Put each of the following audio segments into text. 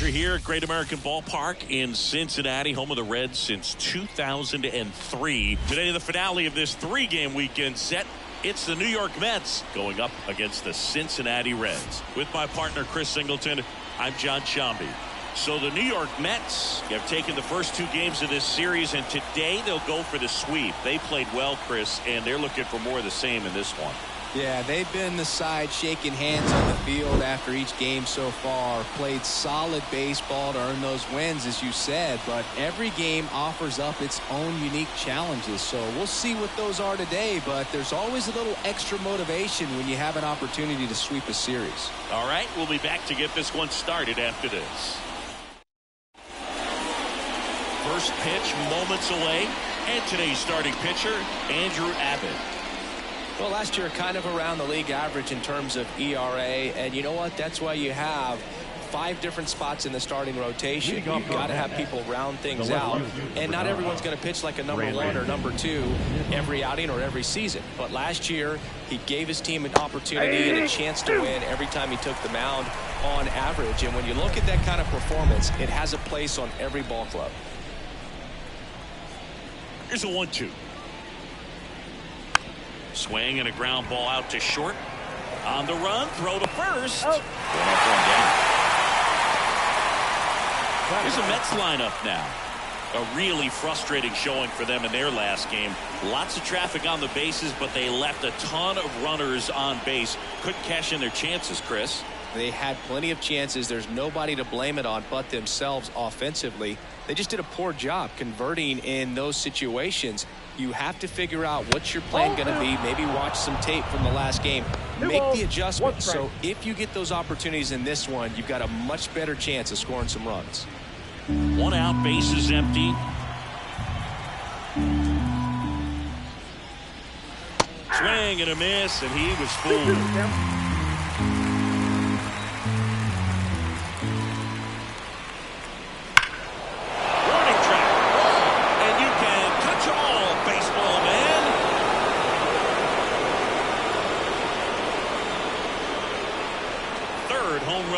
Pitcher here at Great American Ballpark in Cincinnati, home of the Reds since 2003. Today, the finale of this three-game weekend set. It's the New York Mets going up against the Cincinnati Reds. With my partner, Chris Singleton, I'm John Shambi. So the New York Mets have taken the first two games of this series, and today they'll go for the sweep. They played well, Chris, and they're looking for more of the same in this one. Yeah, they've been the side shaking hands on the field after each game so far. Played solid baseball to earn those wins, as you said, but every game offers up its own unique challenges. So we'll see what those are today, but there's always a little extra motivation when you have an opportunity to sweep a series. All right, we'll be back to get this one started after this. First pitch moments away, and today's starting pitcher, Andrew Abbott. Well, last year kind of around the league average in terms of ERA, and you know what? That's why you have 5 different spots in the starting rotation. You've got to have people round things out, and not everyone's going to pitch like a number 1 or number 2 every outing or every season. But last year, he gave his team an opportunity and a chance to win every time he took the mound on average. And when you look at that kind of performance, it has a place on every ball club. Here's a 1-2. Swing and a ground ball out to short. On the run, throw to first. Here's a Mets lineup now. A really frustrating showing for them in their last game. Lots of traffic on the bases, but they left a ton of runners on base. Couldn't cash in their chances, Chris. They had plenty of chances. There's nobody to blame it on but themselves offensively. They just did a poor job converting in those situations. You have to figure out what's your plan going to be. Maybe watch some tape from the last game. Make the adjustment. So if you get those opportunities in this one, you've got a much better chance of scoring some runs. 1 out, bases empty. Swing and a miss, and he was fooled.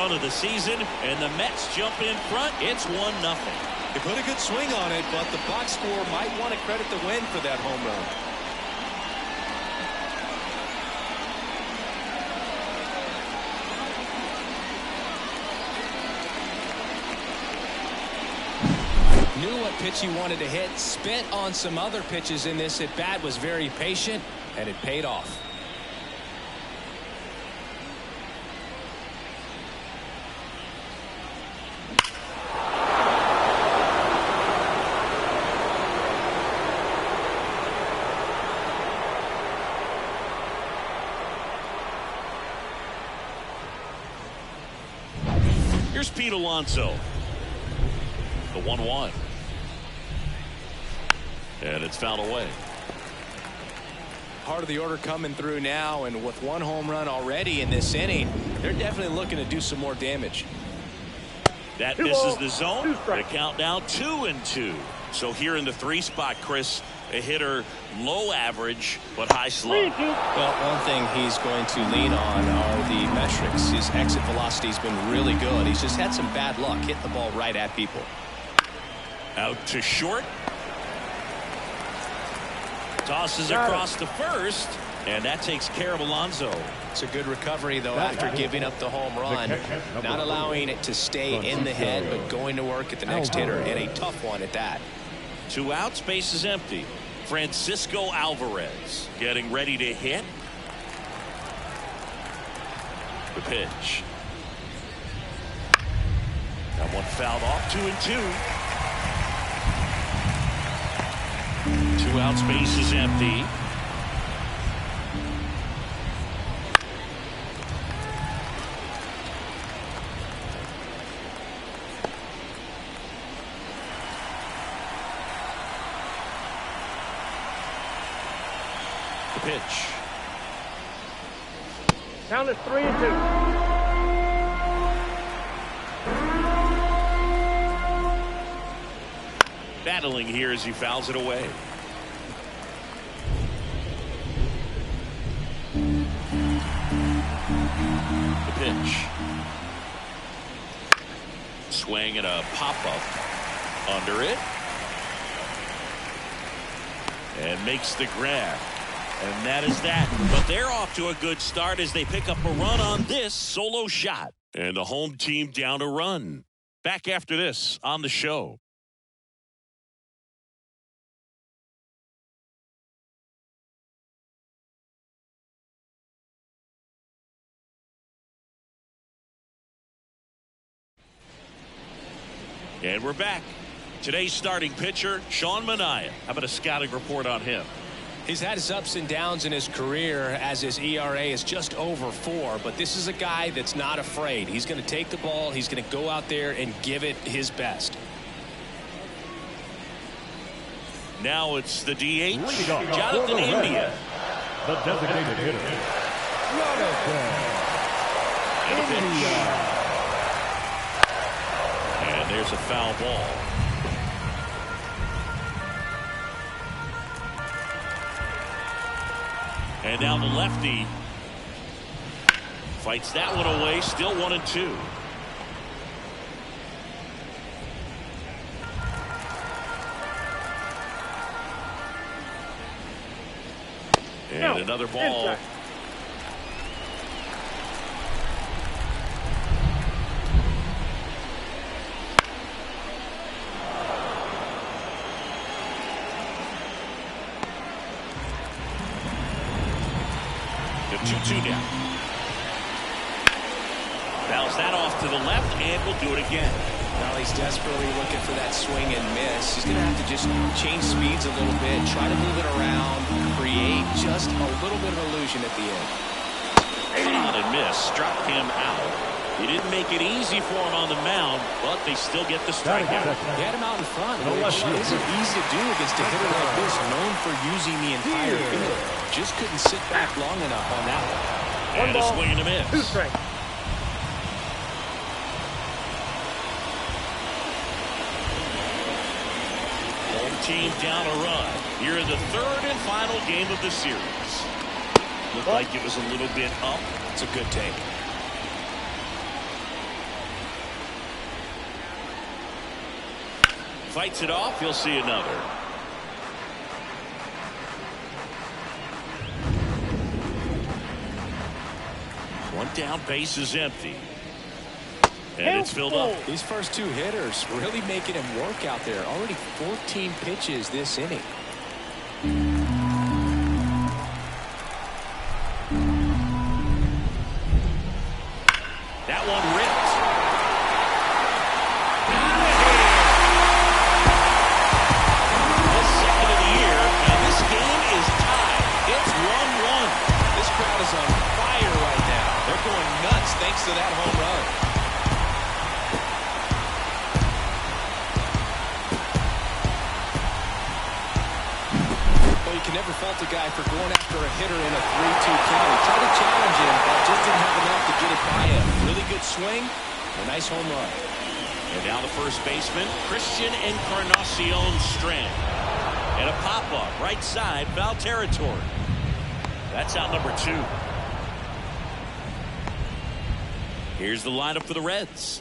Of the season, and the Mets jump in front. It's 1-0. They put a good swing on it, but the box score might want to credit the win for that home run. Knew what pitch he wanted to hit, spent on some other pitches in this at bat, was very patient, and it paid off. Here's Pete Alonso. The 1-1. And it's fouled away. Part of the order coming through now, and with 1 home run already in this inning, they're definitely looking to do some more damage. That misses the zone. The count now 2-2. So here in the 3 spot, Chris, a hitter low average but high slug. Well, one thing he's going to lean on are the metrics. His exit velocity has been really good. He's just had some bad luck hitting the ball right at people. Out to short. Tosses across to first, and that takes care of Alonso. It's a good recovery, though, after giving up the home run. Not allowing it to stay in the head, but going to work at the next hitter, and a tough one at that. 2 outs, base is empty. Francisco Alvarez getting ready to hit. The pitch. That one fouled off. 2-2. 2 outs, base is empty. Pitch. Count is 3-2. Battling here as he fouls it away. The pitch. Swing and a pop-up under it. And makes the grab. And that is that. But they're off to a good start as they pick up a run on this solo shot. And the home team down a run. Back after this on the show. And we're back. Today's starting pitcher, Sean Manaea. How about a scouting report on him? He's had his ups and downs in his career as his ERA is just over 4, but this is a guy that's not afraid. He's going to take the ball. He's going to go out there and give it his best. Now it's the DH, Jonathan India. The designated hitter, Jonathan India. And there's a foul ball. And now the lefty fights that one away. Still 1-2. And another ball. The 2-2 now. Bounce that off to the left, and we'll do it again. Well, he's desperately looking for that swing and miss. He's going to have to just change speeds a little bit, try to move it around, create just a little bit of illusion at the end. On and miss, struck him out. He didn't make it easy for him on the mound, but they still get the strikeout. He had him out in front, which isn't easy to do against a hitter like this, known for using the entire field. Just couldn't sit back long enough on that one. And a swing and a miss. 2 strikes. Home team down a run. Here in the third and final game of the series. Looked like it was a little bit up. It's a good take. Fights it off. You'll see another. One down, base is empty. And it's filled up. These first 2 hitters really making him work out there. Already 14 pitches this inning. That one ripped. The second of the year, and this game is tied. It's 1-1. This crowd is on fire right now. They're going nuts thanks to that home run. Well, you can never fault a guy for going after a hitter in a 3-2 count. He tried to challenge him, but just didn't have enough to get it by him. Really good swing, a nice home run. And now the first baseman, Christian Encarnacion Strand. And a pop-up, right side, foul territory. That's out number 2. Here's the lineup for the Reds.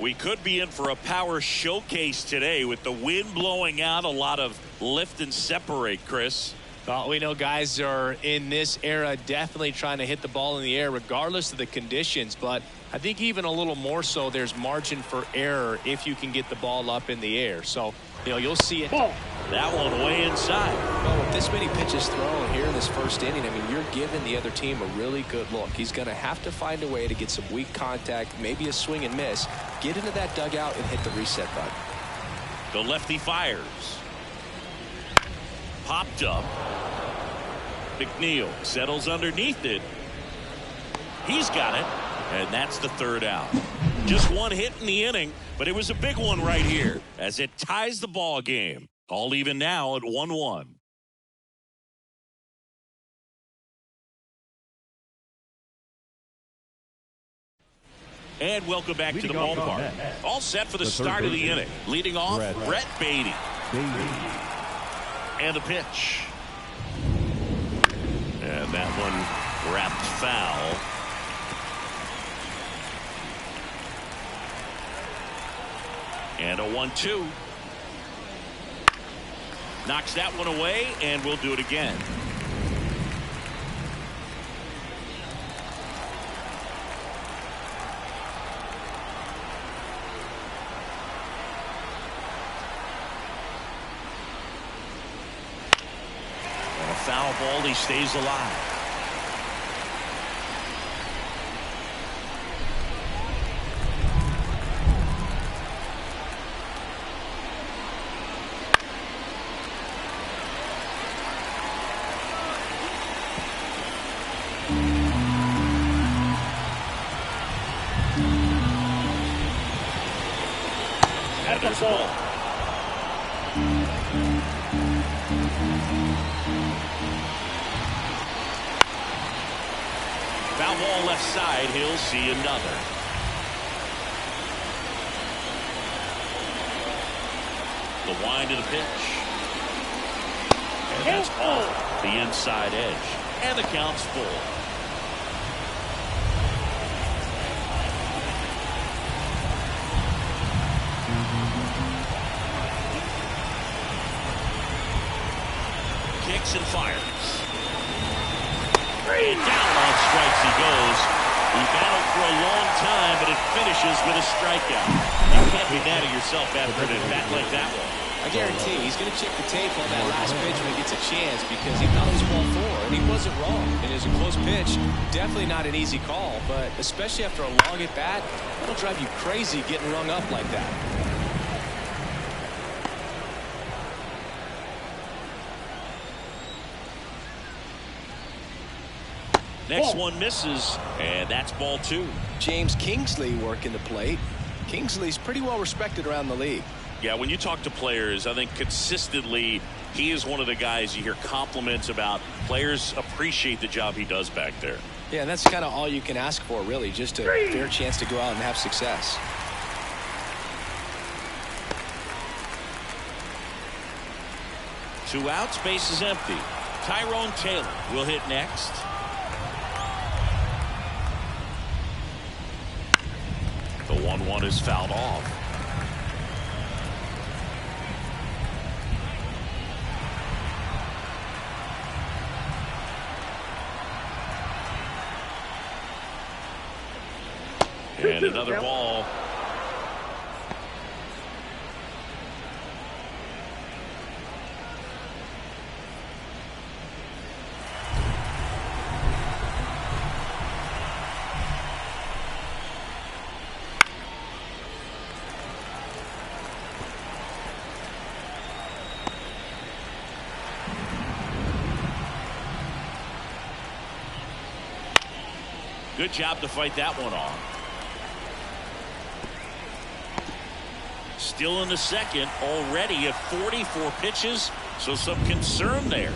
We could be in for a power showcase today with the wind blowing out, a lot of lift and separate, Chris. Well, we know guys are in this era definitely trying to hit the ball in the air regardless of the conditions, but I think even a little more so there's margin for error if you can get the ball up in the air. So, you know, you'll see it. That one way inside. Well, with this many pitches thrown here in this first inning, I mean, you're giving the other team a really good look. He's going to have to find a way to get some weak contact, maybe a swing and miss, get into that dugout and hit the reset button. The lefty fires. Popped up. McNeil settles underneath it. He's got it. And that's the third out. Just one hit in the inning, but it was a big one right here as it ties the ball game. All even now at 1-1. And welcome back to the ballpark. All set for the start of the inning. Leading off, Brett Beatty. And the pitch. And that one wrapped foul. And a 1-2. Knocks that one away, and we'll do it again. And a foul ball, he stays alive. There's a ball. Foul ball left side. He'll see another. The wind of the pitch. And that's off the inside edge. And the count's full. Kicks and fires. And down on strikes he goes. He battled for a long time, but it finishes with a strikeout. You can't be mad at yourself after an at-bat like that one. I guarantee he's going to check the tape on that last pitch when he gets a chance, because he thought it was ball 4, and he wasn't wrong. It is a close pitch. Definitely not an easy call, but especially after a long at-bat, that'll drive you crazy getting rung up like that. Next one misses, and that's ball 2. James Kingsley working the plate. Kingsley's pretty well respected around the league. Yeah, when you talk to players, I think consistently he is one of the guys you hear compliments about. Players appreciate the job he does back there. Yeah, and that's kind of all you can ask for, really, just a fair chance to go out and have success. Two outs, base is empty. Tyrone Taylor will hit next. The 1-1 is fouled off. And another ball. Good job to fight that one off. Still in the second, already at 44 pitches, so some concern there.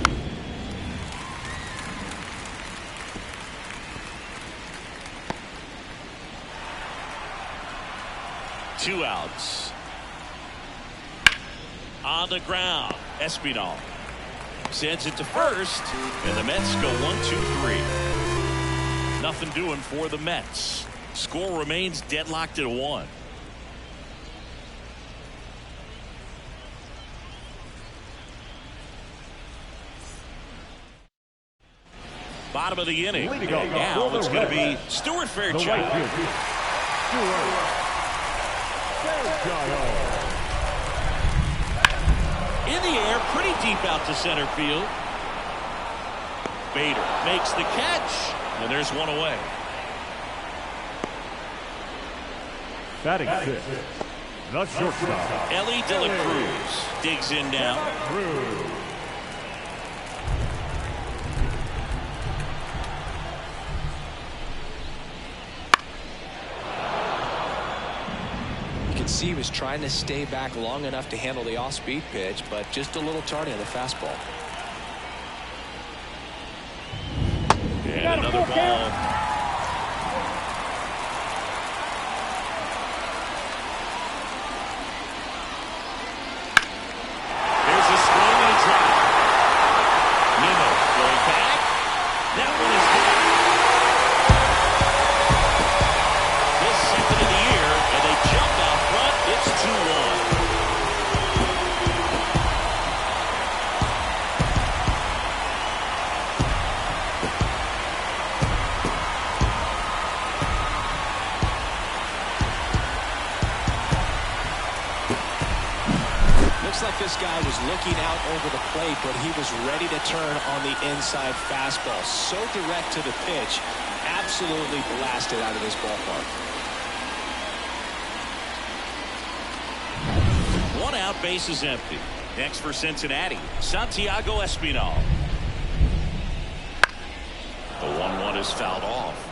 Two outs. On the ground, Espinal sends it to first, and the Mets go 1-2-3. Nothing doing for the Mets. Score remains deadlocked at 1. Bottom of the inning. And now it's going to be Stuart Fairchild. In the air, pretty deep out to center field. Bader makes the catch. And there's one away. Batting 6, the shortstop, Ellie De La Cruz digs in now. You can see he was trying to stay back long enough to handle the off-speed pitch, but just a little tardy on the fastball. And another ball. There's a swing and a drive. Nimmo going back. That one is good. His second of the year, and they jump out front. It's 2-1. Looks like this guy was looking out over the plate, but he was ready to turn on the inside fastball. So direct to the pitch. Absolutely blasted out of this ballpark. One out, base is empty. Next for Cincinnati, Santiago Espinal. The 1-1 is fouled off.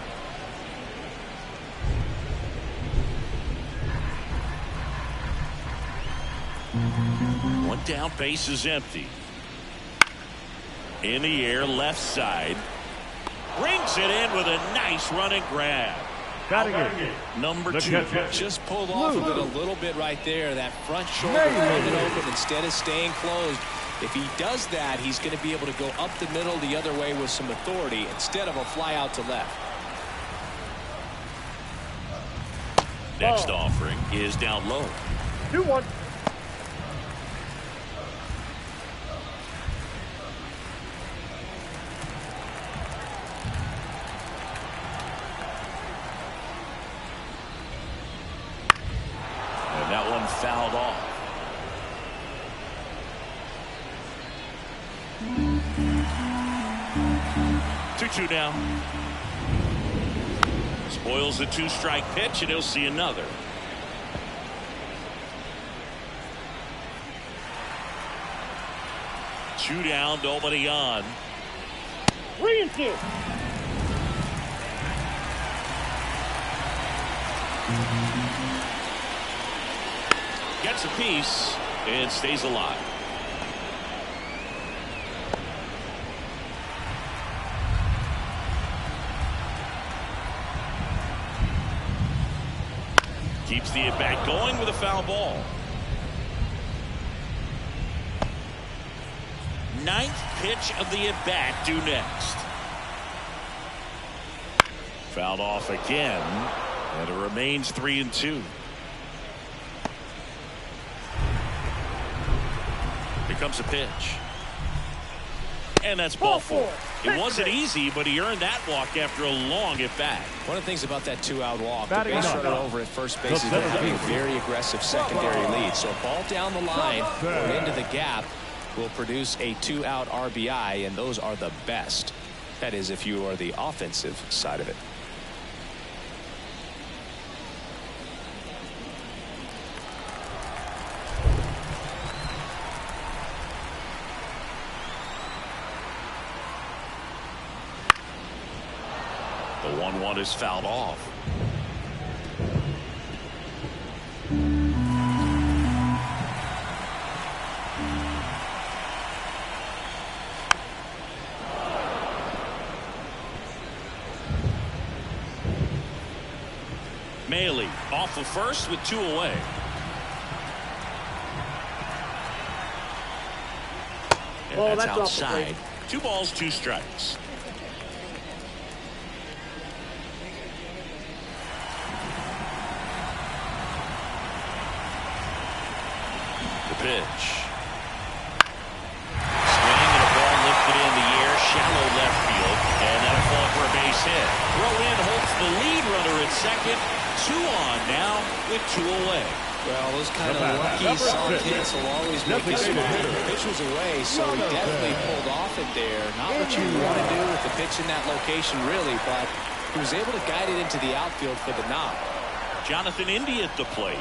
One down, base is empty. In the air, left side. Brings it in with a nice running grab. Batting it. Number 2. Just pulled off of it a little bit right there. That front shoulder landed open instead of staying closed. If he does that, he's going to be able to go up the middle the other way with some authority instead of a fly out to left. Next offering is down low. 2-1. And that one fouled off. Two now. Spoils the 2-strike pitch, and he'll see another. Two down, nobody on. 3-2. Gets a piece and stays alive. Keeps the at-bat going with a foul ball. Ninth pitch of the at-bat due next. Fouled off again, and it remains 3-2. Here comes a pitch. And that's ball 4. It wasn't easy, but he earned that walk after a long at-bat. One of the things about that 2-out walk, the base runner over at first base is going to have a very aggressive secondary lead. So a ball down the line or into the gap will produce a 2-out RBI, and those are the best. That is, if you are the offensive side of it. The 1-1 is fouled off. Maley off of first with 2 away. And that's outside. 2 balls, 2 strikes. Pitch. Swing and a ball lifted in the air, shallow left field, and that'll fall for a base hit. Throw in holds the lead runner at second. 2 on now with 2 away. Well, those kind of lucky soft hits will always make you smile. The pitch was away, so he definitely pulled off it there. Not what you want to do with the pitch in that location, really, but he was able to guide it into the outfield for the knock. Jonathan India at the plate.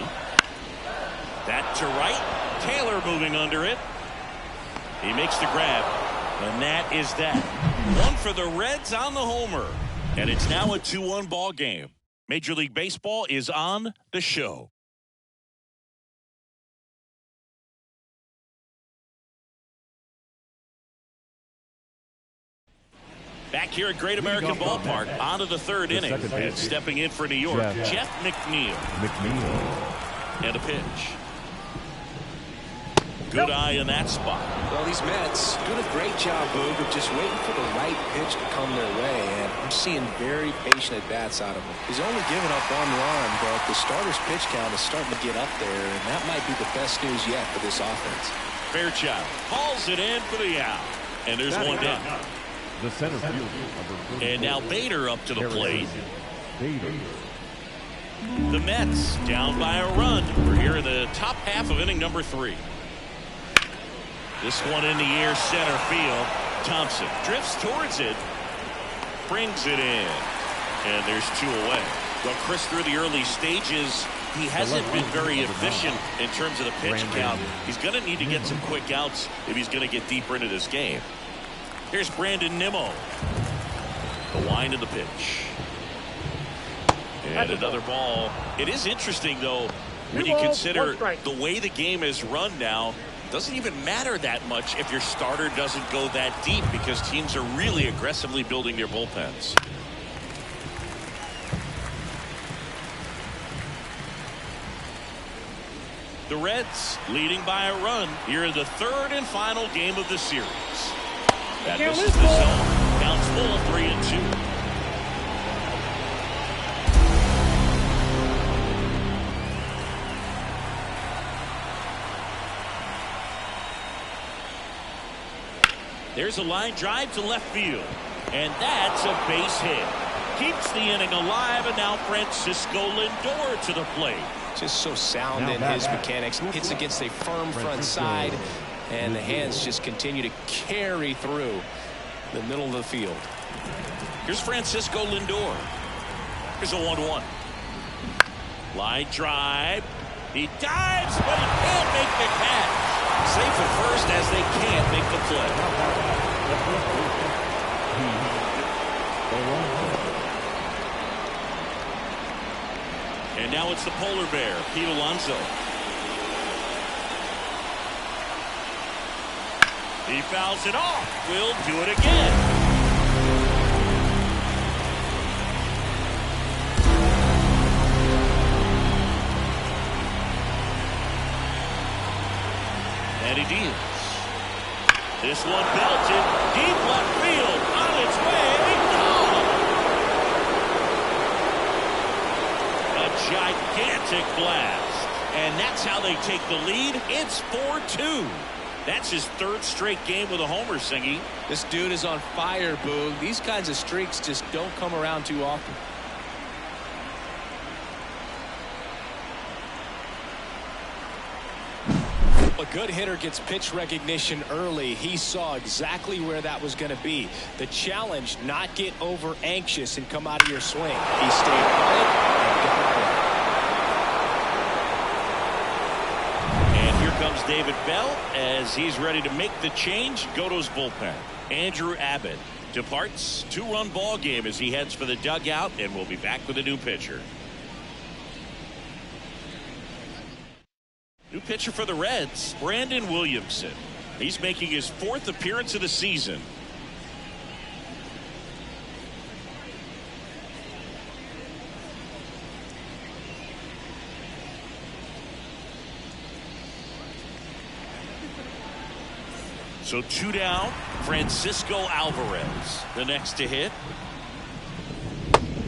That to right. Taylor moving under it. He makes the grab, and that is that. One for the Reds on the homer, and it's now a 2-1 ball game. Major League Baseball is on the show. Back here at Great American Ballpark, on to the 3rd inning, and stepping in for New York, Jeff McNeil. And a pitch. Good eye in that spot. Well, these Mets doing a great job, Boog, of just waiting for the right pitch to come their way, and I'm seeing very patient at-bats out of him. He's only given up 1 run, but the starter's pitch count is starting to get up there, and that might be the best news yet for this offense. Fairchild hauls it in for the out, and there's 1 down. The center fielder. And now Bader up to the plate. The Mets down by a run. We're here in the top half of inning number 3. This one in the air, center field. Thompson drifts towards it, brings it in, and there's 2 away. Well, Chris, through the early stages, he hasn't been very efficient in terms of the pitch count. He's going to need to get some quick outs if he's going to get deeper into this game. Here's Brandon Nimmo. The wind of the pitch. And another ball. It is interesting, though, when you consider the way the game is run now. Doesn't even matter that much if your starter doesn't go that deep, because teams are really aggressively building their bullpens. The Reds leading by a run here in the 3rd and final game of the series. That misses the zone. Counts full, 3-2. There's a line drive to left field, and that's a base hit. Keeps the inning alive, and now Francisco Lindor to the plate. Just so sound in his mechanics. Hits against a firm front side, and the hands just continue to carry through the middle of the field. Here's Francisco Lindor. Here's a 1-1. Line drive. He dives, but he can't make the catch. Safe at first as they can't make the play. And now it's the polar bear, Pete Alonso. He fouls it off. We'll do it again. And he deals. This one belted deep left field, on its way. A gigantic blast, and that's how they take the lead. It's 4-2. That's his 3rd straight game with a homer, Singy. This dude is on fire, Boog. These kinds of streaks just don't come around too often. A good hitter gets pitch recognition early. He saw exactly where that was going to be. The challenge, not get over anxious and come out of your swing. He stayed on it and got it. And here comes David Bell as he's ready to make the change, go to his bullpen. Andrew Abbott departs. 2-run ball game as he heads for the dugout, and we'll be back with a new pitcher. New pitcher for the Reds, Brandon Williamson. He's making his 4th appearance of the season. So 2 down, Francisco Alvarez, the next to hit.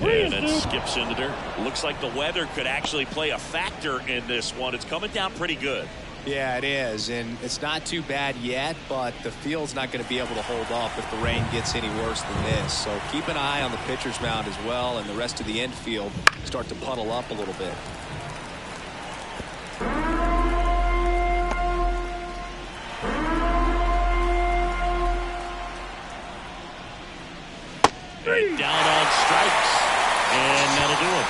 And it skips into there. Looks like the weather could actually play a factor in this one. It's coming down pretty good. Yeah, it is, and it's not too bad yet, but the field's not going to be able to hold up if the rain gets any worse than this. So keep an eye on the pitcher's mound as well, and the rest of the infield start to puddle up a little bit. Right down on strikes. And that'll do it.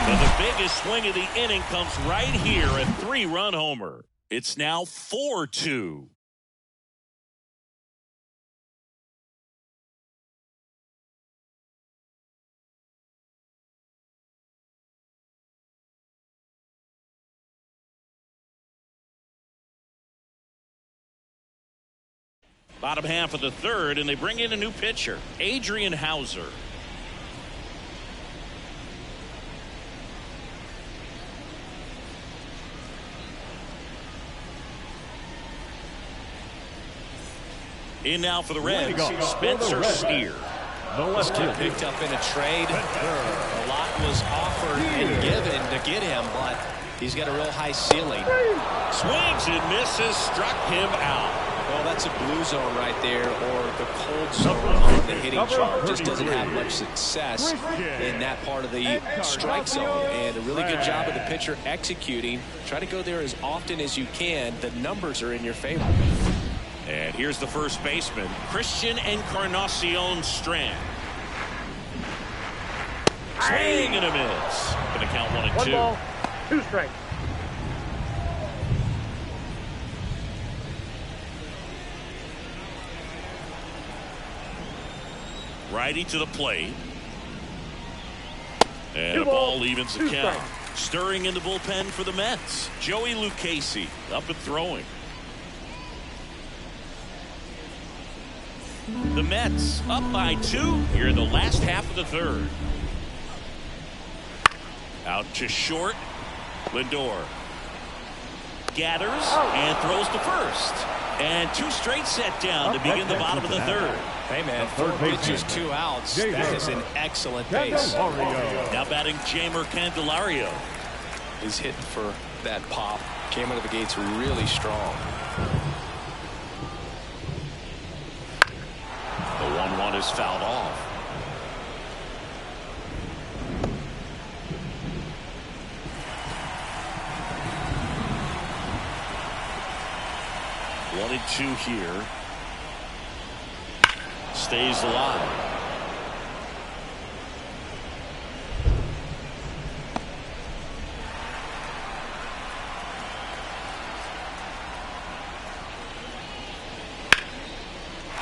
But the biggest swing of the inning comes right here, a 3-run homer. It's now 4-2. Bottom half of the 3rd, and they bring in a new pitcher, Adrian Hauser. In now for the Reds, Spencer Steer. This kid picked up in a trade. A lot was offered and given to get him, but he's got a real high ceiling. Swings and misses, struck him out. Well, that's a blue zone right there, or the cold zone on the hitting chart. Just doesn't have much success in that part of the strike zone. And a really good job of the pitcher executing. Try to go there as often as you can. The numbers are in your favor. And here's the first baseman, Christian Encarnacion Strand. Swing and a miss. Going to count 1-2. 1 ball, 2 strikes. Righty to the plate. And 2 a ball balls, evens the 2 count. strikes. Stirring in the bullpen for the Mets, Joey Lucchesi up and throwing. The Mets up by 2 here in the last half of the third. Out to short. Lindor gathers and throws to first. And 2 straight set down to begin the bottom of the third. Hey, man, 4 pitches, 2 outs. That is an excellent pace. Now batting Jamer Candelario. He's hitting for that pop. Came out of the gates really strong. The 1-1 is fouled off. One and 2 here. Stays alive.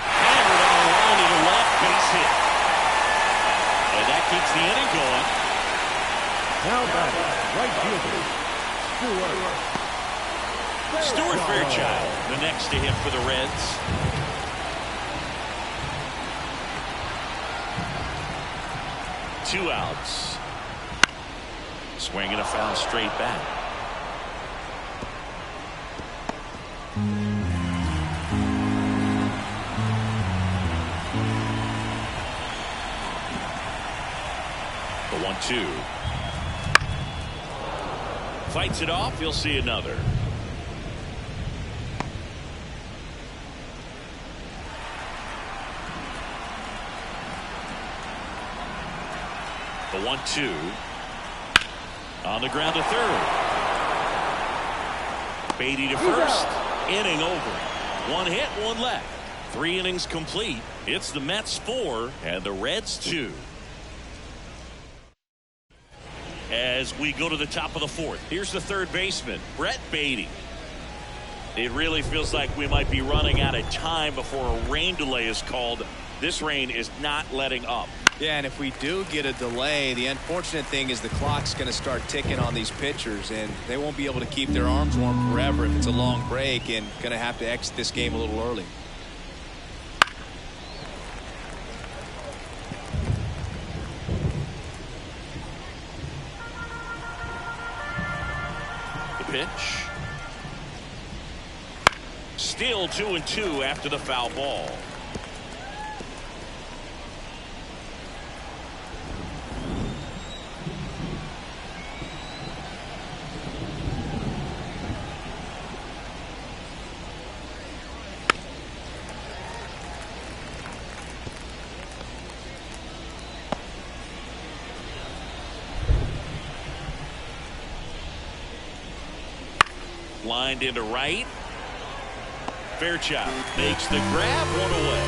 Hammered on a line to the left, base hit. And that keeps the inning going. Now batting, right fielder, Stuart Fairchild, the next to hit for the Reds. Two outs. Swing and a foul straight back. The 1-2. Fights it off. You'll see another. The 1-2 on the ground to third. Beatty to first. Inning over. 1 hit, 1 left. 3 innings complete. It's the Mets 4 and the Reds 2. As we go to the top of the 4th, here's the third baseman, Brett Beatty. It really feels like we might be running out of time before a rain delay is called. This rain is not letting up. Yeah, and if we do get a delay, the unfortunate thing is the clock's going to start ticking on these pitchers, and they won't be able to keep their arms warm forever if it's a long break, and going to have to exit this game a little early. The pitch. Still 2-2 after the foul ball. Lined into right. Fairchild makes the grab, 1 away.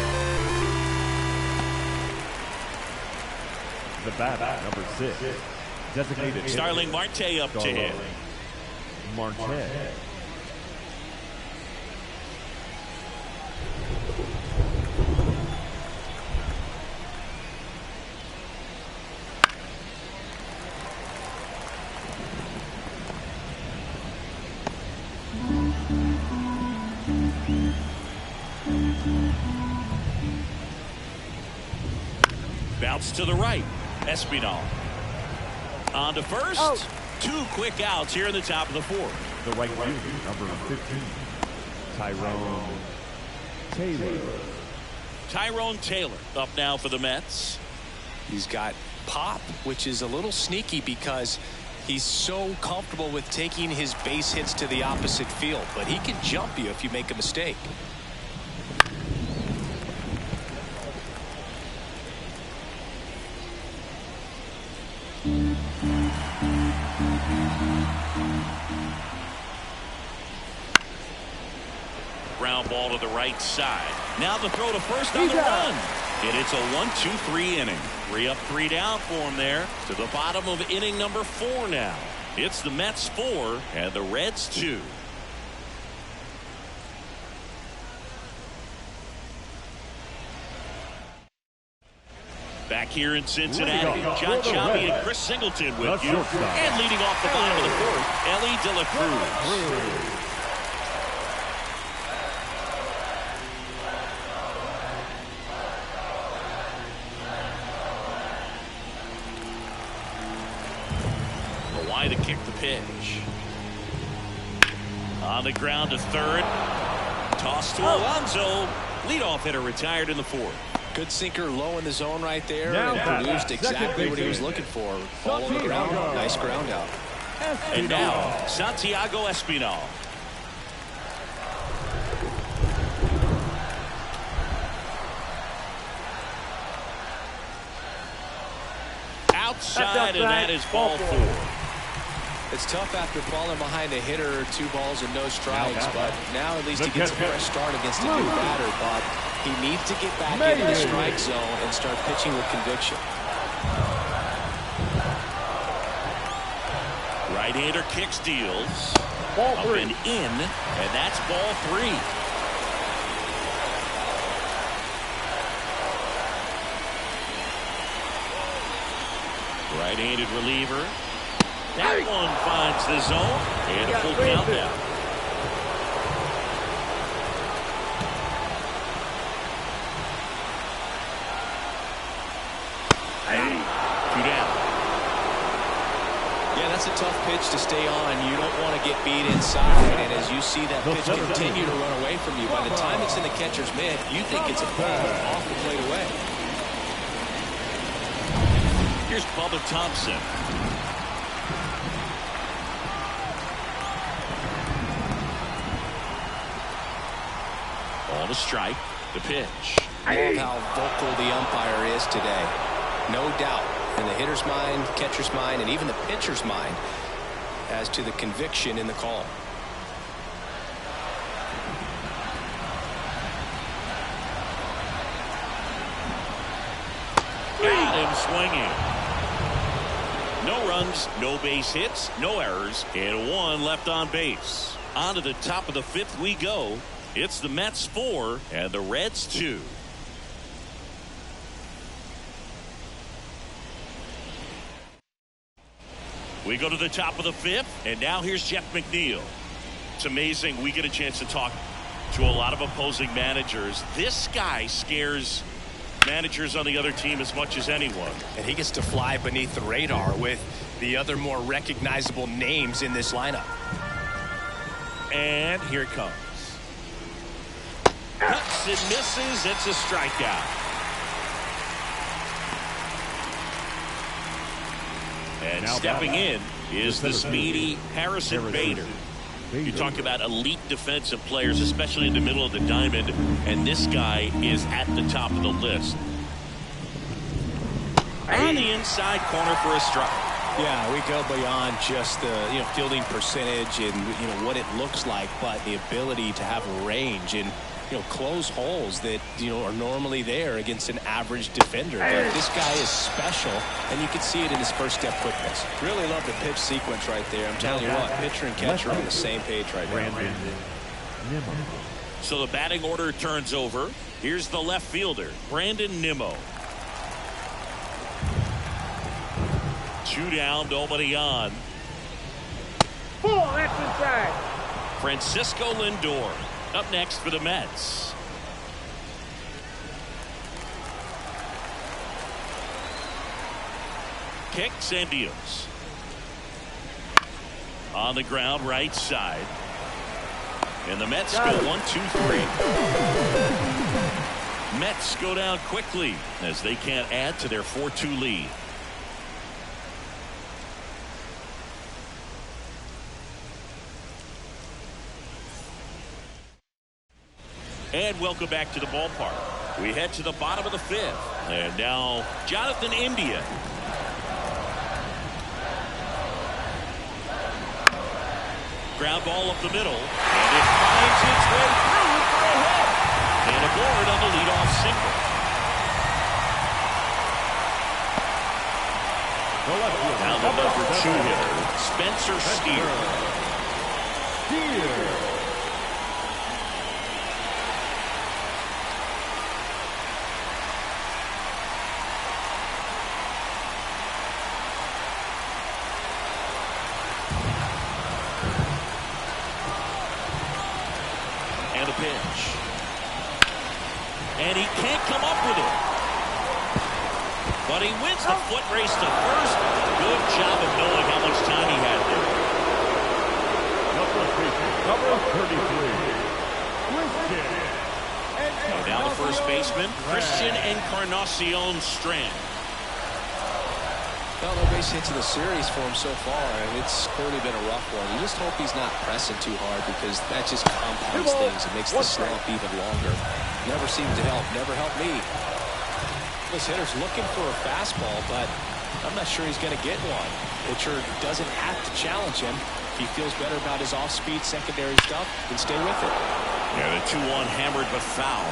the bat, number 6, designated Starling Marte up to him. Marte. Bounce to the right. Espinal on to first. Out. 2 quick outs here in the top of the 4th. The right fielder, number 15, Tyrone Taylor. Tyrone Taylor up now for the Mets. He's got pop, which is a little sneaky because he's so comfortable with taking his base hits to the opposite field, but he can jump you if you make a mistake. ground ball to the right side. Now the throw to first on the run. And it's a 1-2-3 inning. 3 up, 3 down for him there. To the bottom of inning number 4 now. It's the Mets 4 and the Reds 2. Back here in Cincinnati, John Chavi and Chris Singleton with you. And leading off the bottom of the 4th, Ellie De La Cruz. To kick the pitch. On the ground to third. Toss to Alonso. Leadoff hitter retired in the 4th. Good sinker low in the zone right there. And produced exactly what he was looking for. Ball on the ground. Nice ground out. And now Santiago Espinal. Outside, and that is ball 4. It's tough after falling behind a hitter, 2 balls and no strikes, but now at least he gets a fresh start against a new batter, but he needs to get back into the strike zone and start pitching with conviction. Right-hander kicks, deals. Up and in, and that's ball 3. Right-handed reliever. That one finds the zone and a full countdown. Two down. Yeah, that's a tough pitch to stay on. You don't want to get beat inside. And as you see that pitch continue to run away from you, by the time it's in the catcher's mitt, you think it's a ball off the plate away. Here's Bubba Thompson. Ball to strike. The pitch. I love how vocal the umpire is today. No doubt in the hitter's mind, catcher's mind, and even the pitcher's mind as to the conviction in the call. Got him swinging. No runs, no base hits, no errors, and 1 left on base. On to the top of the 5th we go. It's the Mets 4 and the Reds 2. We go to the top of the 5th, and now here's Jeff McNeil. It's amazing we get a chance to talk to a lot of opposing managers. This guy scares managers on the other team as much as anyone. And he gets to fly beneath the radar with the other more recognizable names in this lineup. And here it comes. Cuts and misses. It's a strikeout. And stepping in is the speedy Harrison Bader. You talk about elite defensive players, especially in the middle of the diamond, and this guy is at the top of the list. On the inside corner for a strike. Yeah, we go beyond just the fielding percentage and what it looks like, but the ability to have range and close holes that are normally there against an average defender. But this guy is special, and you can see it in his first step quickness. Really love the pitch sequence right there. I'm telling you what, pitcher and catcher are on the same page right now. So the batting order turns over. Here's the left fielder, Brandon Nimmo. 2 down, nobody on. Ball, that's inside. Francisco Lindor up next for the Mets. Kicks and deals. On the ground, right side. And the Mets go 1-2-3. Mets go down quickly as they can't add to their 4-2 lead. And welcome back to the ballpark. We head to the bottom of the 5th. And now Jonathan India. Ground ball up the middle. And it finds its way through aboard on the leadoff single. Now the number 2 hitter, Spencer Steer. And a pitch. And he can't come up with it. But he wins the foot race to first. Good job of knowing how much time he had there. Number 33. And now the first baseman, Christian Encarnacion Strand. Well, no base hits in the series for him so far, and it's clearly been a rough one. You just hope he's not pressing too hard because that just compounds things. It makes the slump even longer. Never seemed to help. Never helped me. This hitter's looking for a fastball, but I'm not sure he's going to get one. Pitcher doesn't have to challenge him. If he feels better about his off-speed secondary stuff, then stay with it. Yeah, the 2-1 hammered but foul.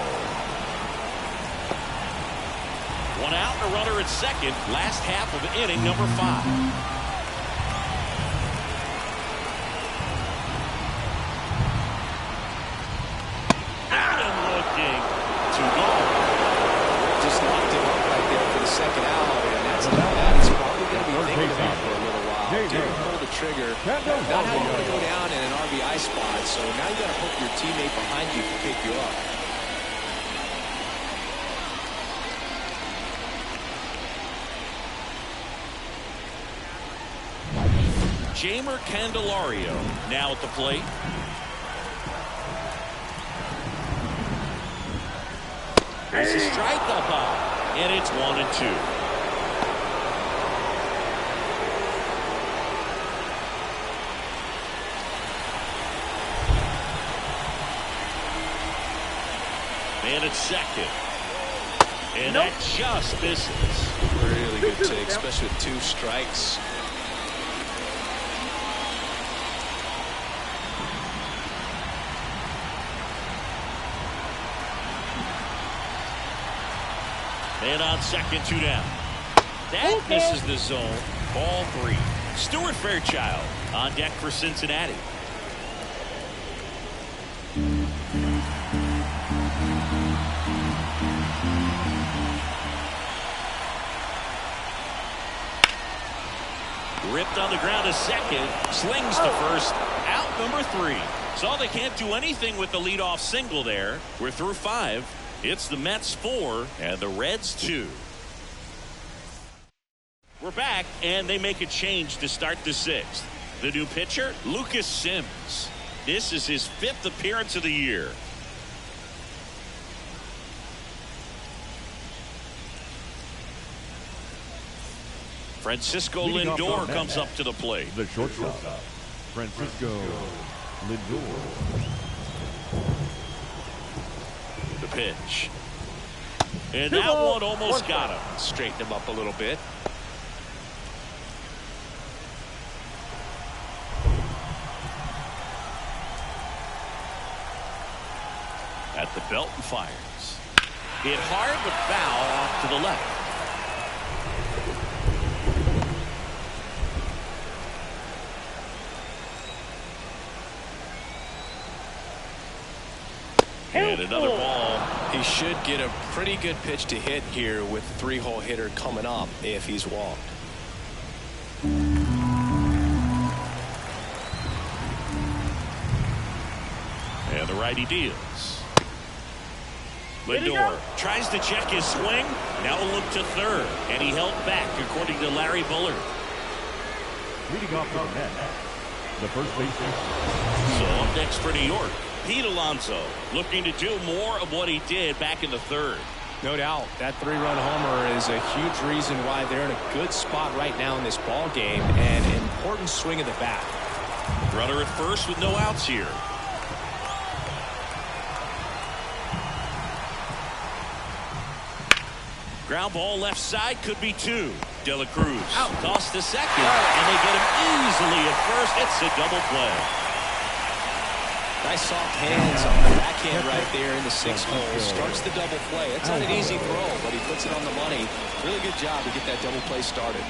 One out and a runner at second. Last half of inning number 5. Out and looking. 2 gone. Just knocked him up right there for the second out, and that's not bad. He's probably going to be thinking about it for a little while. Didn't pull the trigger. Not how you want to go down in an RBI spot, so now you got to hope your teammate behind you can pick you up. Jamer Candelario now at the plate. There's a strike up high, and it's 1-2. And it's second. And that just misses. Really good take, especially with 2 strikes. And on second, 2 down. That misses the zone. Ball 3. Stuart Fairchild on deck for Cincinnati. Ripped on the ground to second. Slings to first. Out number 3. So they can't do anything with the leadoff single there. We're through 5. It's the Mets 4 and the Reds 2. We're back, and they make a change to start the 6th. The new pitcher, Lucas Sims. This is his 5th appearance of the year. Francisco Lindor comes up to the plate. The shortstop, Francisco Lindor. The pitch. And that one almost got him. Straighten him up a little bit. At the belt and fires. Hit hard but foul off to the left. And another ball. He should get a pretty good pitch to hit here with the 3-hole hitter coming up if he's walked. And the righty deals. Lindor tries to check his swing. Now a look to third. And he held back, according to Larry Bullard. Leading off the net, the first baseman. So up next for New York, Pete Alonso, looking to do more of what he did back in the 3rd. No doubt. That 3-run homer is a huge reason why they're in a good spot right now in this ball game, and an important swing of the bat. Runner at first with no outs here. Ground ball left side, could be 2. De La Cruz out, toss to second, and they get him easily at first. It's a double play. Nice soft hands on the backhand right there in the 6th hole. Starts the double play. It's not an easy throw, but he puts it on the money. Really good job to get that double play started.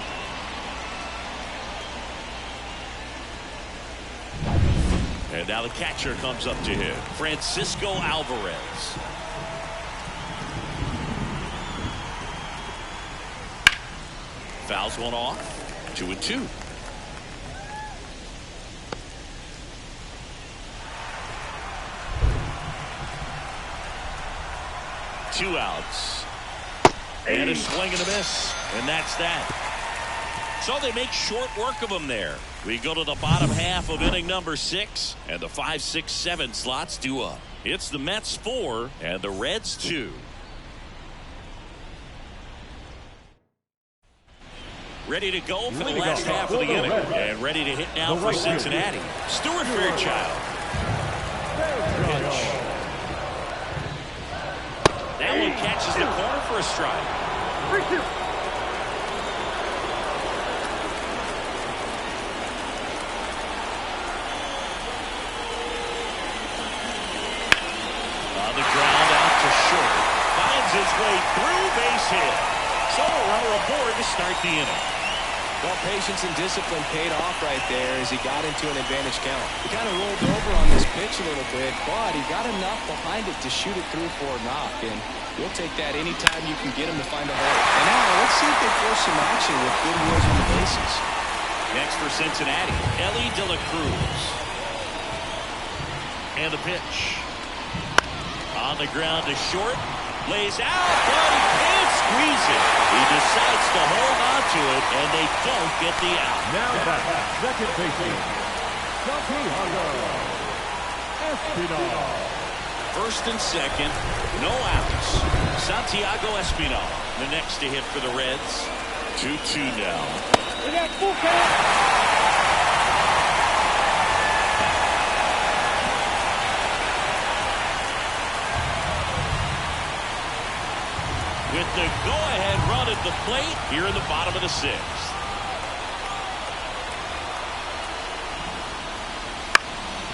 And now the catcher comes up to hit, Francisco Alvarez. Fouls one off. 2-2. Two outs. And a swing and a miss. And that's that. So they make short work of them there. We go to the bottom half of inning number 6. And the 5, 6, 7 slots due up. It's the Mets 4 and the Reds 2. Ready to go for the last half of the inning. And ready to hit now for Cincinnati. Stuart Fairchild. Pitch. That one catches the corner for a strike. 3-2. On the ground out to short. Finds his way through, base hit. So a runner aboard to start the inning. Well, patience and discipline paid off right there as he got into an advantage count. He kind of rolled over on this pitch a little bit, but he got enough behind it to shoot it through for a knock, and you'll take that anytime you can get him to find a hole. And now let's see if they force some action with good wheels on the bases. Next for Cincinnati, Ellie De La Cruz. And the pitch. On the ground to short. Lays out, but he can't squeeze it. He decides to hold on to it, and they don't get the out. Now back, second baseman, Santiago Espinal. First and second, no outs. Santiago Espinal, the next to hit for the Reds. 2-2 now. We got full count. With the go-ahead run at the plate here in the bottom of the 6th.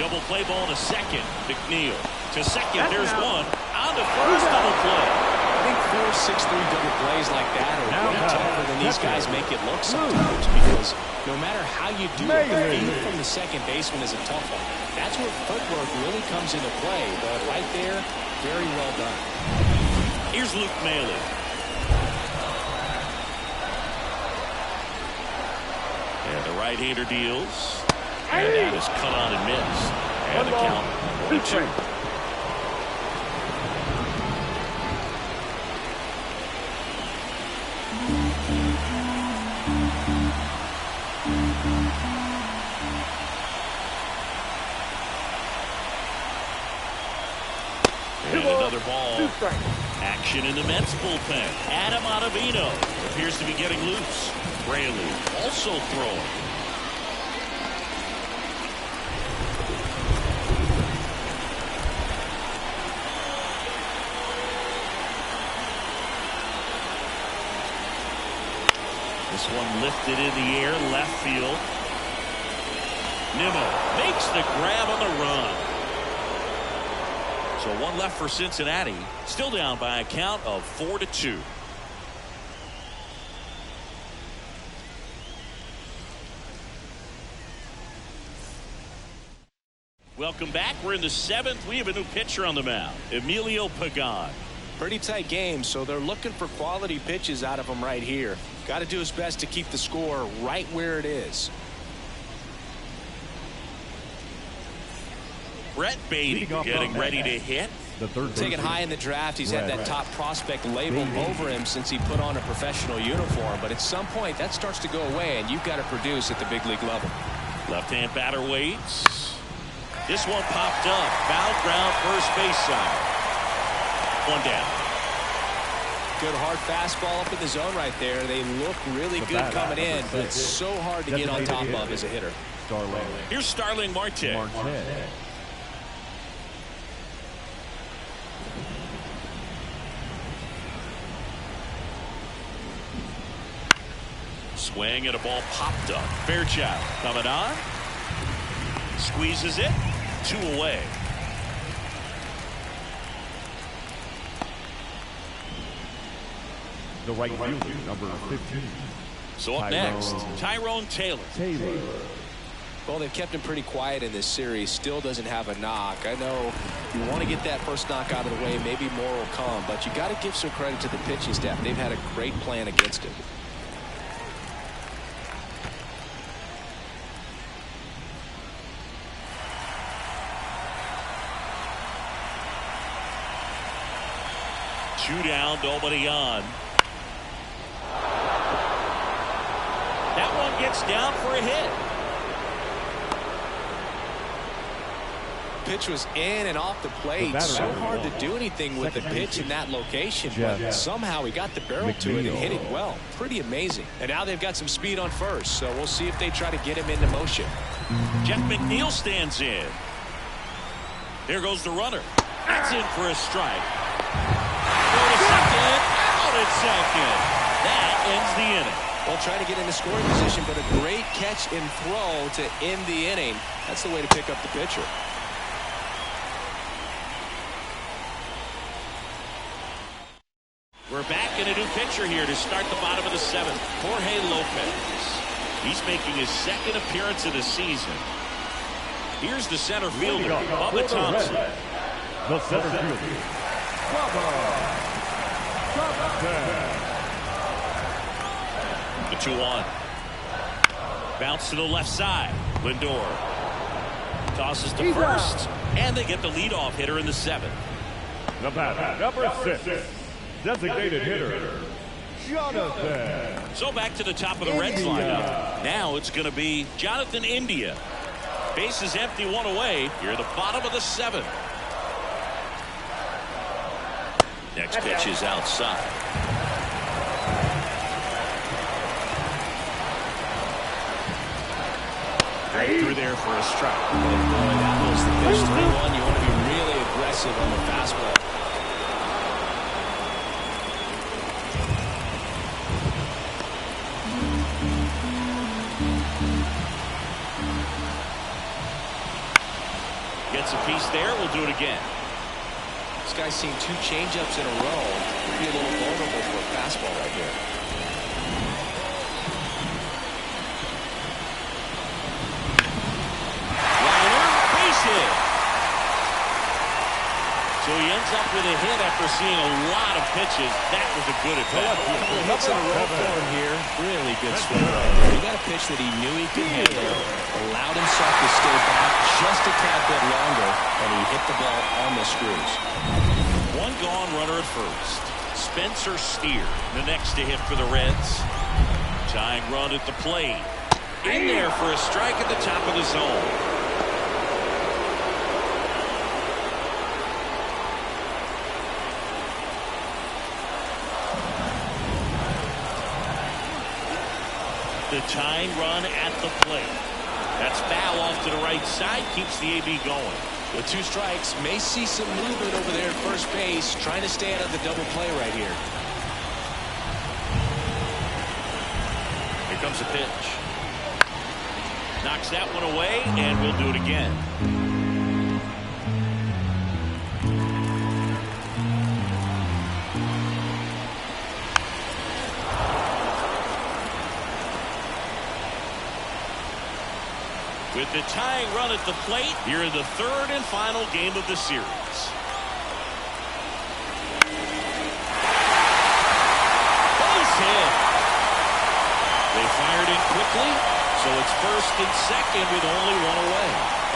Double play ball to second. McNeil to second. There's one. On to first, double play. I think 4, 6, 3 double plays like that are way tougher than these guys make it look sometimes, because no matter how you do it, being from the second baseman is a tough one. That's where footwork really comes into play, but right there, very well done. Here's Luke Maile. And the right-hander deals. And that is cut on and missed. And the count 1-2. And another ball. Action in the Mets bullpen. Adam Ottavino appears to be getting loose. Braley also throwing. This one lifted in the air, left field. Nimmo makes the grab on the run. So one left for Cincinnati, still down by a count of 4-2. Welcome back. We're in the 7th. We have a new pitcher on the mound, Emilio Pagan. Pretty tight game, so they're looking for quality pitches out of him right here. Got to do his best to keep the score right where it is. Brett Beatty getting ready to hit. Taken high in the draft, he's had that top prospect label over him since he put on a professional uniform. But at some point, that starts to go away, and you've got to produce at the big league level. Left-hand batter waits. This one popped up. Foul ground, first base side. One down. Good hard fastball up in the zone right there. They look really good coming in, but it's so hard to get on top of as a hitter. Here's Starling Marte. Swing and a ball popped up. Fairchild coming on. Squeezes it. 2 away. The right fielder, number 15. So up next, Tyrone Taylor. Well, they've kept him pretty quiet in this series. Still doesn't have a knock. I know you want to get that first knock out of the way. Maybe more will come. But you got to give some credit to the pitching staff. They've had a great plan against him. Two down, nobody on. That one gets down for a hit. Pitch was in and off the plate. So hard to do anything with the pitch in that location, but somehow he got the barrel to it and hit it well. Pretty amazing. And now they've got some speed on first, so we'll see if they try to get him into motion. Jeff McNeil stands in. There goes the runner. That's in for a strike. Go to second, out at second. That ends the inning. Well, trying to get into scoring position, but a great catch and throw to end the inning. That's the way to pick up the pitcher. We're back in a new pitcher here to start the bottom of the seventh. Jorge Lopez. He's making his second appearance of the season. Here's the center fielder, Bubba Thompson. The center fielder, Bubba. The 2-1. Bounce to the left side. Lindor tosses to first, and they get the leadoff hitter in the seventh. The batter, number 6. Designated hitter, Jonathan. So back to the top of the Reds lineup. Now it's going to be Jonathan India. Bases empty, one away. Here at the bottom of the seventh. Next pitch is outside. Right through there for a strike. Oh boy, that was the pitch. 3-1. You want to be really aggressive on the fastball. Gets a piece there. We'll do it again. This guy's seen 2 changeups in a row. Could be a little vulnerable for a fastball right here. Liner, base hit. So he ends up with a hit after seeing a lot of pitches. That was a good at-bat. Hits in a row for him here. Really good swing right there. He got a pitch that he knew he could handle. Allowed himself to stay back just a tad bit longer, and he hit the ball on the screws. One gone runner at first. Spencer Steer, the next to hit for the Reds. Tying run at the plate. In there for a strike at the top of the zone. The tying run at the plate. That's foul off to the right side. Keeps the AB going. With 2 strikes, may see some movement over there at first base, trying to stay out of the double play right here. Here comes a pitch. Knocks that one away, and we'll do it again. With the tying run at the plate, here in the third and final game of the series. Base hit. They fired in quickly, so it's first and second with only one away.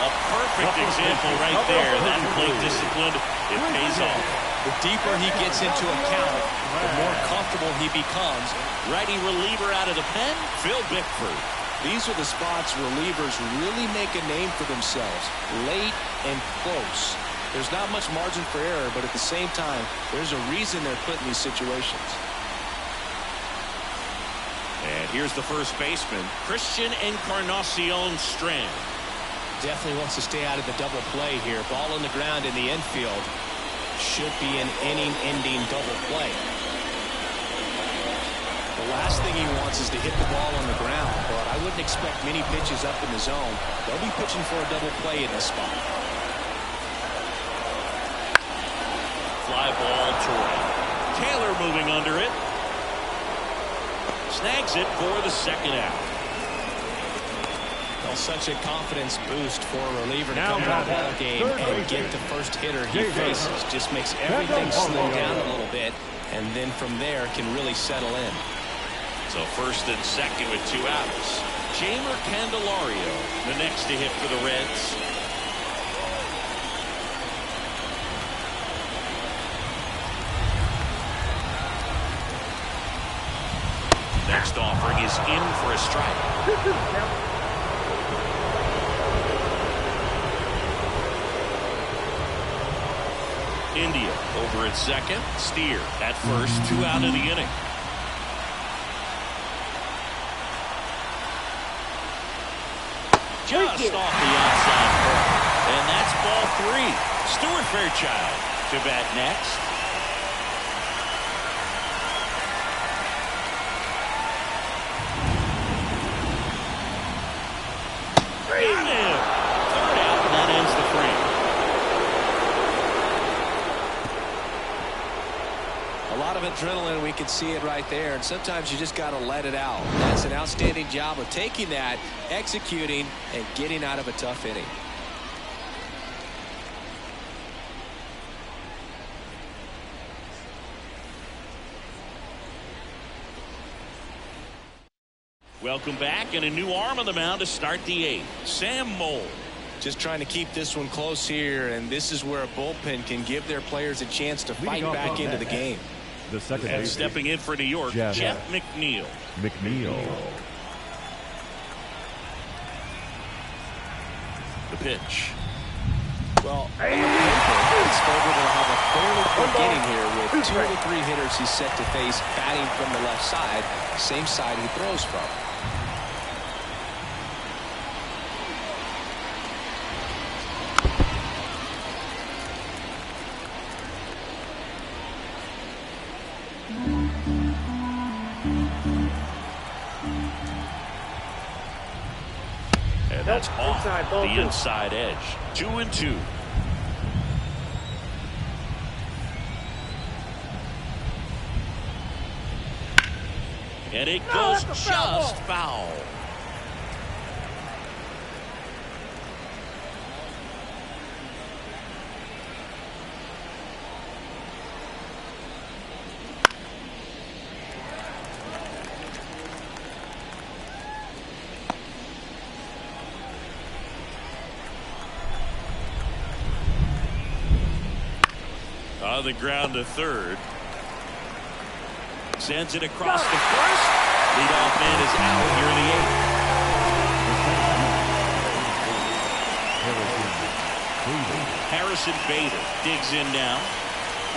A perfect example right there. That plate discipline, it pays off. The deeper he gets into a count, the more comfortable he becomes. Righty reliever out of the pen, Phil Bickford. These are the spots relievers really make a name for themselves. Late and close. There's not much margin for error, but at the same time, there's a reason they're put in these situations. And here's the first baseman, Christian Encarnacion Strand. Definitely wants to stay out of the double play here. Ball on the ground in the infield. Should be an inning-ending double play. The last thing he wants is to hit the ball on the ground, but I wouldn't expect many pitches up in the zone. They'll be pitching for a double play in this spot. Fly ball to right. Taylor moving under it. snags it for the second out. Well, such a confidence boost for a reliever to come into the ball game and get the first hitter he faces. Just makes everything slow down a little bit, and then from there can really settle in. So first and second with 2 outs. Jamer Candelario, the next to hit for the Reds. Next offering is in for a strike. India over at second. Steer at first. 2 out of the inning. Just off the outside corner. And that's ball 3. Stuart Fairchild to bat next. Got him. 3rd out, and that ends the frame. A lot of adrenaline, we can see it right there, and sometimes you just got to let it out. That's an outstanding job of taking that, executing, and getting out of a tough inning. Welcome back, and a new arm on the mound to start the 8th. Sam Moll. Just trying to keep this one close here, and this is where a bullpen can give their players a chance to fight back into the game. The second And stepping in for New York, Jeff McNeil. The pitch. Well, it's favored to have a fairly quick inning here with 2 of the 3 hitters he's set to face batting from the left side, same side he throws from. And that's off the inside edge. 2-2. And it goes just foul. On the ground to third. Sends it across the first. Leadoff man is out here in the 8th. Harrison Bader digs in now.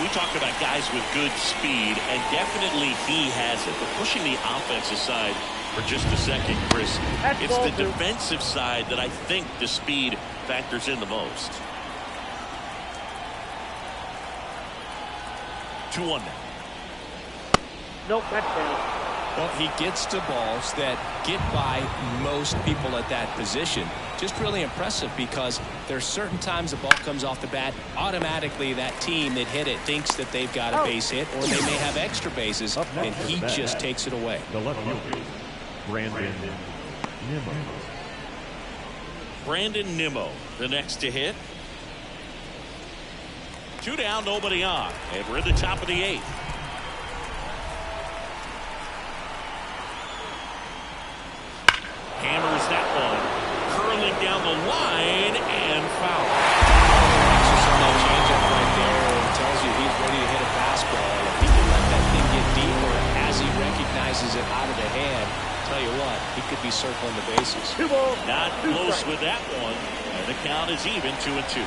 We talk about guys with good speed, and definitely he has it. But pushing the offense aside for just a second, Chris, it's the defensive side that I think the speed factors in the most. 2-1 now. Nope, that's down. Well, he gets to balls that get by most people at that position. Just really impressive because there's certain times the ball comes off the bat, automatically that team that hit it thinks that they've got a base hit, or they may have extra bases, and he just takes it away. The left fielder, Brandon Nimmo. Brandon Nimmo, the next to hit. 2 down, nobody on, and we're at the top of the 8th. Hammers that one, curling down the line, and foul. That changeup right there tells you he's ready to hit a fastball. If he can let that thing get deeper as he recognizes it out of the hand, tell you what, he could be circling the bases. Not close with that one, and the count is even, 2-2.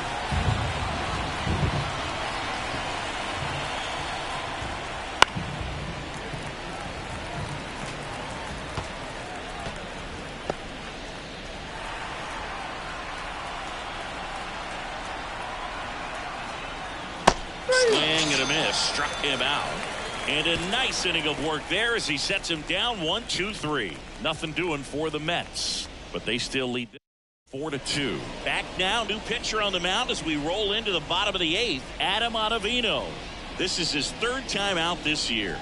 Swing and a miss, struck him out. And a nice inning of work there as he sets him down 1-2-3. Nothing doing for the Mets, but they still lead 4-2. Back now, new pitcher on the mound as we roll into the bottom of the 8th, Adam Ottavino. This is his 3rd time out this year.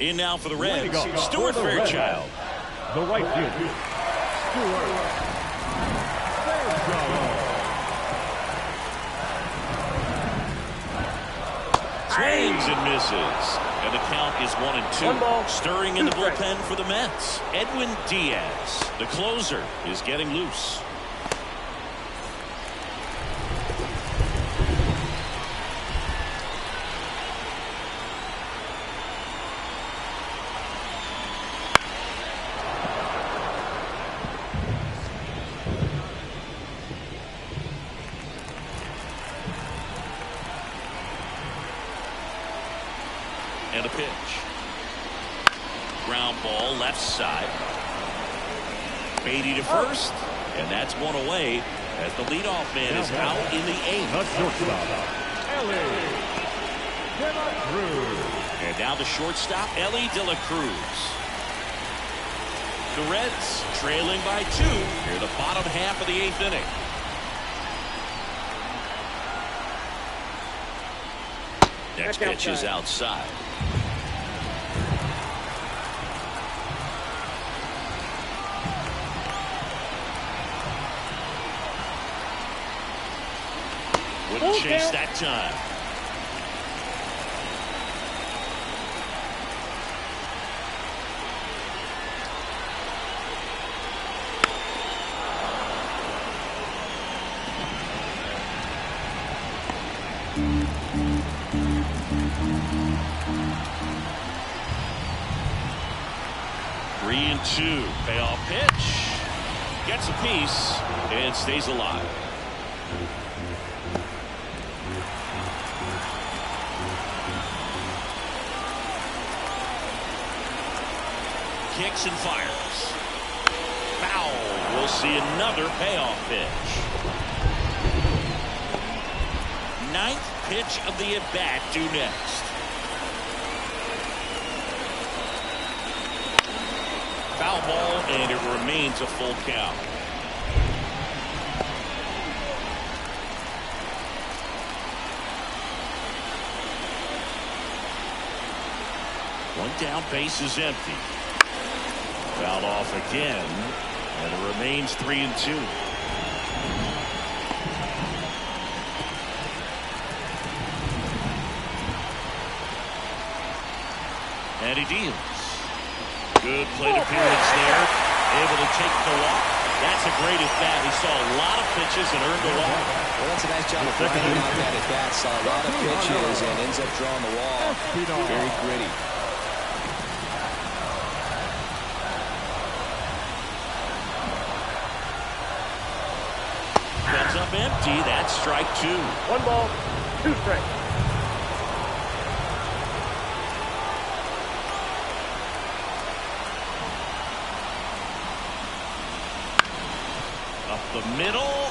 In now for the Reds, Stuart Fairchild. The right fielder, Stuart Fairchild. Swings and misses. And the count is 1-2. Stirring in the bullpen for the Mets, Edwin Diaz. The closer is getting loose. And a pitch. Ground ball left side. Beatty to first. And that's one away as the leadoff man is out in the 8th. The shortstop, Ellie De La Cruz. And now the shortstop, Ellie De La Cruz. The Reds trailing by 2 near the bottom half of the 8th inning. Next pitch is outside. Wouldn't chase that time. Three and 2. Payoff pitch. Gets a piece and stays alive. Kicks and fires. Foul. We'll see another payoff pitch. 9th pitch of the at-bat due next. Foul ball, and it remains a full count. One down, base is empty. Fouled off again, and it remains 3 and 2. And he deals. Good plate appearance there. Able to take the walk. That's a great at bat. He saw a lot of pitches and earned a walk. Well, that's a nice job of grinding out that at bat. Saw a lot of pitches and ends up drawing the wall. Very gritty. Comes up empty. That's strike 2. 1 ball, 2 strikes. Up the middle.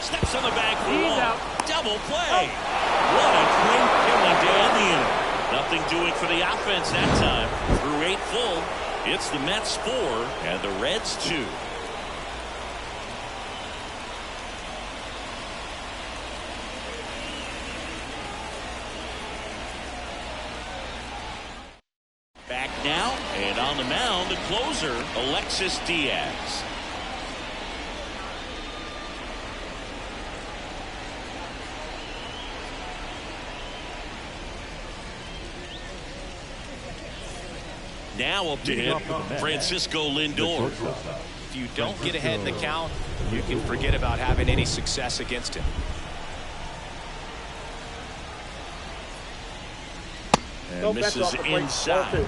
Steps on the bag for He's one. out. Double play. What a great killing to end the inning. Nothing doing for the offense that time. Through 8 full. It's the Mets 4 and the Reds 2. Back now, and on the mound, the closer, Alexis Diaz. Now up to him, Francisco Lindor. If you don't get ahead in the count, you can forget about having any success against him. And misses inside.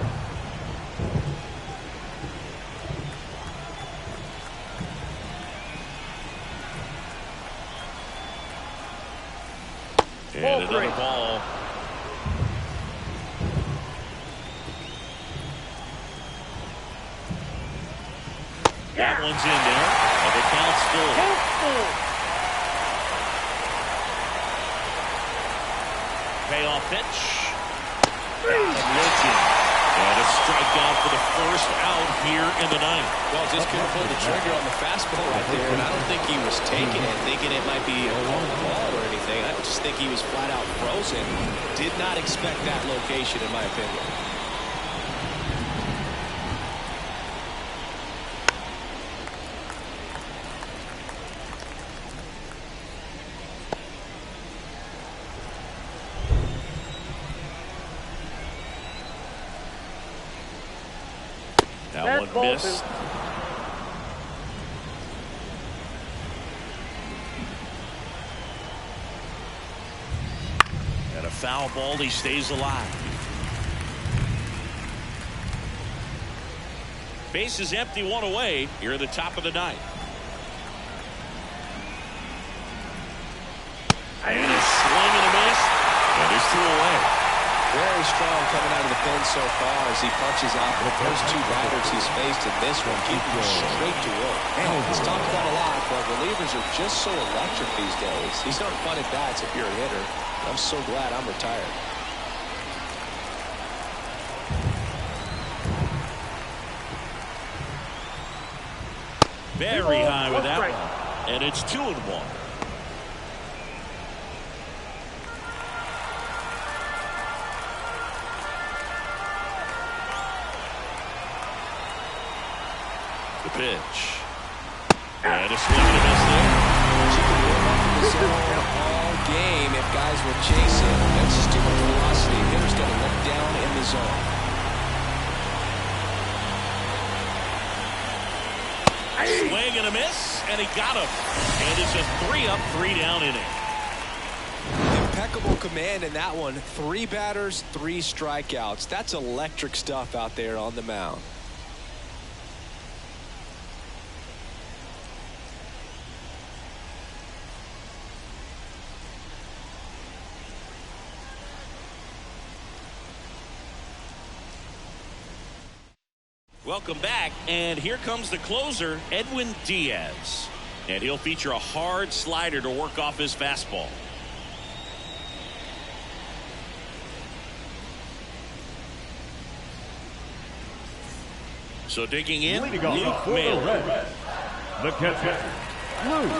And another ball. That one's in there, and the count's full. Payoff pitch. Looking. And a strikeout for the first out here in the 9th. Well, just couldn't pull the trigger on the fastball right there, and I don't think he was taking it, thinking it might be a long ball or anything. I just think he was flat out frozen. Did not expect that location, in my opinion. That one ball missed. And a foul ball. He stays alive. Base is empty, one away here at the top of the ninth. And a swing and a miss. And there's 2 away. Very strong coming out of the pen so far as he punches out the first 2 batters he's faced in this one, keeping him straight to work. Man, it's talked about a lot, but relievers are just so electric these days. These aren't fun at bats if you're a hitter. I'm so glad I'm retired. Very high with that one. And it's 2-1. The pitch. And a swing and a miss there. You can warm up in the zone all game if guys will chase him. That's just too much velocity. Hitters got to look down in the zone. Swing and a miss, and he got him. And it's a 3-up, 3-down inning. Impeccable command in that one. 3 batters, 3 strikeouts. That's electric stuff out there on the mound. Welcome back, and here comes the closer, Edwin Diaz. And he'll feature a hard slider to work off his fastball. So digging in, Leading off for the Reds, the catcher, Luke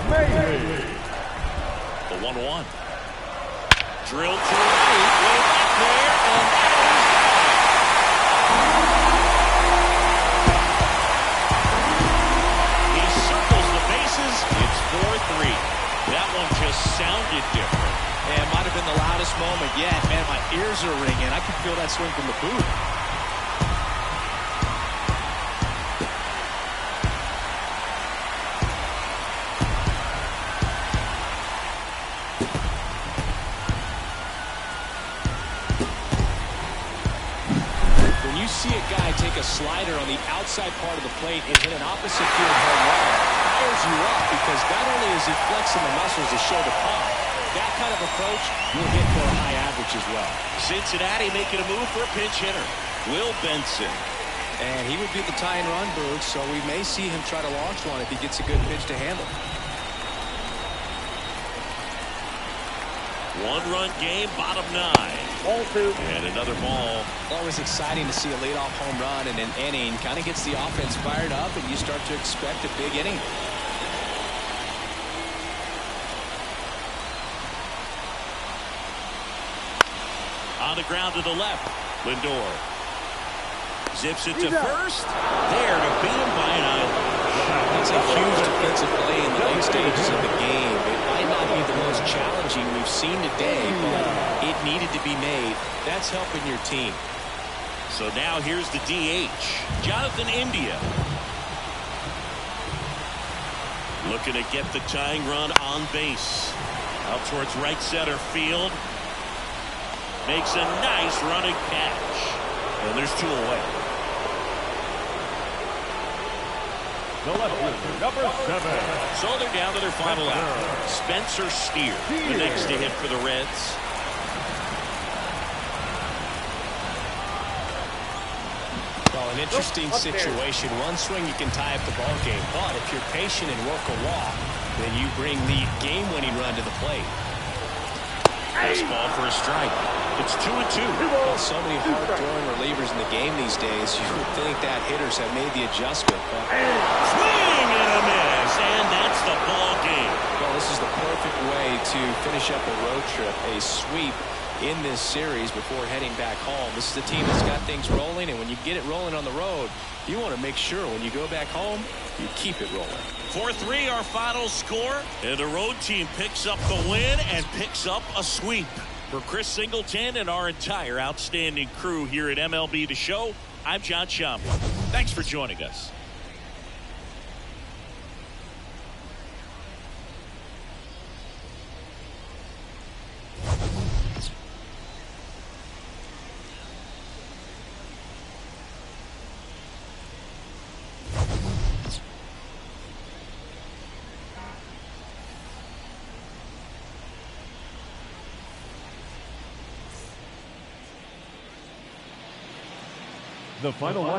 Maile. The 1-1. Drilled to right, way back there, and that It's 4-3. That one just sounded different. Yeah, it might have been the loudest moment yet. Man, my ears are ringing. I can feel that swing from the booth. When you see a guy take a slider on the outside part of the plate and hit an opposite field home run, fires you up because not only is he flexing the muscles to show the pop, that kind of approach will hit for a high average as well. Cincinnati making a move for a pinch hitter, Will Benson. And he would be the tying run, Booth, so we may see him try to launch one if he gets a good pitch to handle. 1-run game, bottom 9. Ball 2. And another ball. Always exciting to see a leadoff home run in an inning. Kind of gets the offense fired up, and you start to expect a big inning. On the ground to the left, Lindor. Zips it to first. There to beat him by an island. That's a huge defensive play in the late stages of the game. It might not be the most challenging we've seen today, but it needed to be made. That's helping your team. So now here's the DH, Jonathan India. Looking to get the tying run on base. Out towards right center field. Makes a nice running catch. And there's 2 away. The left fielder, number 7. So they're down to their final out. Spencer Steer, the next to hit for the Reds. Well, an interesting situation. One swing you can tie up the ball game, but if you're patient and work a walk, then you bring the game-winning run to the plate. Fastball for a strike. It's 2-2. Well, so many hard-throwing relievers in the game these days. You would think that hitters have made the adjustment. But Swing and a miss, and that's the ball game. well, this is the perfect way to finish up a road trip, a sweep in this series before heading back home. This is a team that's got things rolling, and when you get it rolling on the road, you want to make sure when you go back home, you keep it rolling. 4-3 our final score, and the road team picks up the win and picks up a sweep. For Chris Singleton and our entire outstanding crew here at MLB The Show, I'm John Champlin. Thanks for joining us. The final